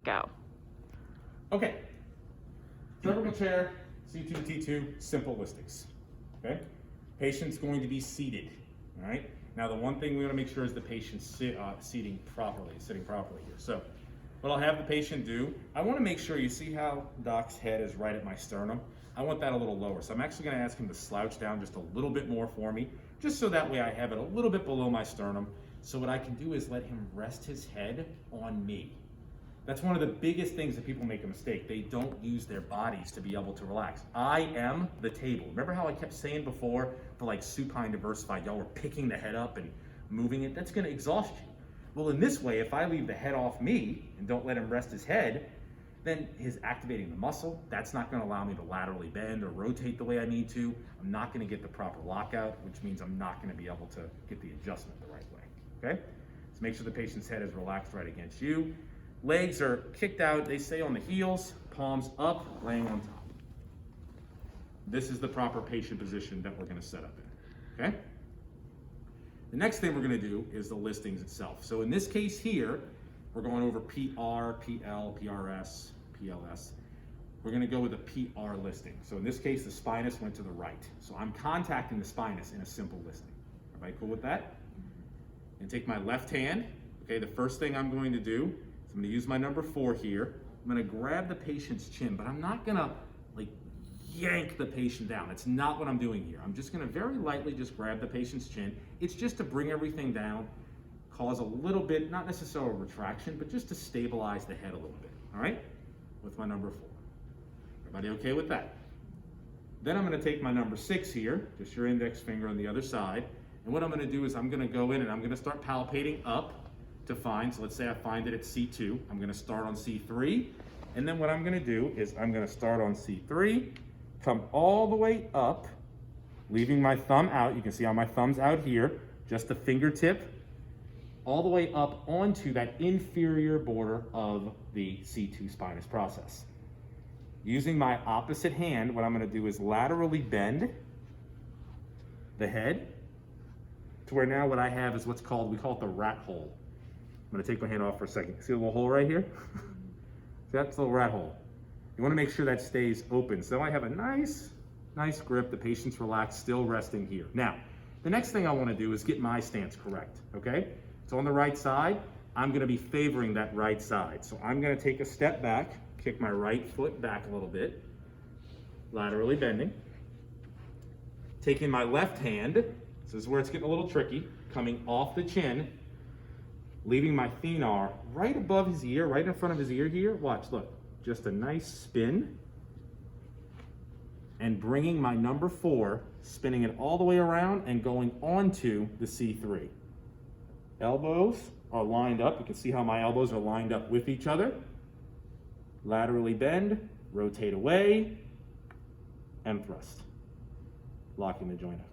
Go. Okay. Cervical chair, C2-T2, simple listings. Okay. Patient's going to be seated. All right. Now the one thing we want to make sure is the patient's sitting properly here. So what I'll have the patient do, I want to make sure, you see how Doc's head is right at my sternum? I want that a little lower. So I'm actually going to ask him to slouch down just a little bit more for me, just so that way I have it a little bit below my sternum. So what I can do is let him rest his head on me. That's one of the biggest things that people make a mistake. They don't use their bodies to be able to relax. I am the table. Remember how I kept saying before, for like supine diversified, y'all were picking the head up and moving it? That's gonna exhaust you. Well, in this way, if I leave the head off me and don't let him rest his head, then he's activating the muscle. That's not gonna allow me to laterally bend or rotate the way I need to. I'm not gonna get the proper lockout, which means I'm not gonna be able to get the adjustment the right way, okay? So make sure the patient's head is relaxed right against you. Legs are kicked out, they stay on the heels, palms up, laying on top. This is the proper patient position that we're gonna set up in, okay? The next thing we're gonna do is the listings itself. So in this case here, we're going over PR, PL, PRS, PLS. We're gonna go with a PR listing. So in this case, the spinous went to the right. So I'm contacting the spinous in a simple listing. Everybody cool with that? And take my left hand, okay, the first thing I'm going to do, I'm gonna use my number 4 here. I'm gonna grab the patient's chin, but I'm not gonna like yank the patient down. That's not what I'm doing here. I'm just gonna very lightly just grab the patient's chin. It's just to bring everything down, cause a little bit, not necessarily a retraction, but just to stabilize the head a little bit, all right? With my number 4. Everybody okay with that? Then I'm gonna take my number 6 here, just your index finger on the other side, and what I'm gonna do is I'm gonna go in and I'm gonna start palpating up to find, so let's say I find it at C2, I'm gonna start on C3, and then what I'm gonna do is I'm gonna start on C3, come all the way up, leaving my thumb out. You can see how my thumb's out here, just the fingertip, all the way up onto that inferior border of the C2 spinous process. Using my opposite hand, what I'm gonna do is laterally bend the head to where now what I have is what's called, we call it the rat hole. I'm gonna take my hand off for a second. See the little hole right here? See, that's the little rat hole. You wanna make sure that stays open. So I have a nice grip. The patient's relaxed, still resting here. Now, the next thing I wanna do is get my stance correct, okay? So on the right side, I'm gonna be favoring that right side. So I'm gonna take a step back, kick my right foot back a little bit, laterally bending. Taking my left hand, this is where it's getting a little tricky, coming off the chin, leaving my thenar right above his ear, right in front of his ear here. Watch, look, just a nice spin. And bringing my number 4, spinning it all the way around and going onto the C3. Elbows are lined up. You can see how my elbows are lined up with each other. Laterally bend, rotate away, and thrust. Locking the joint up.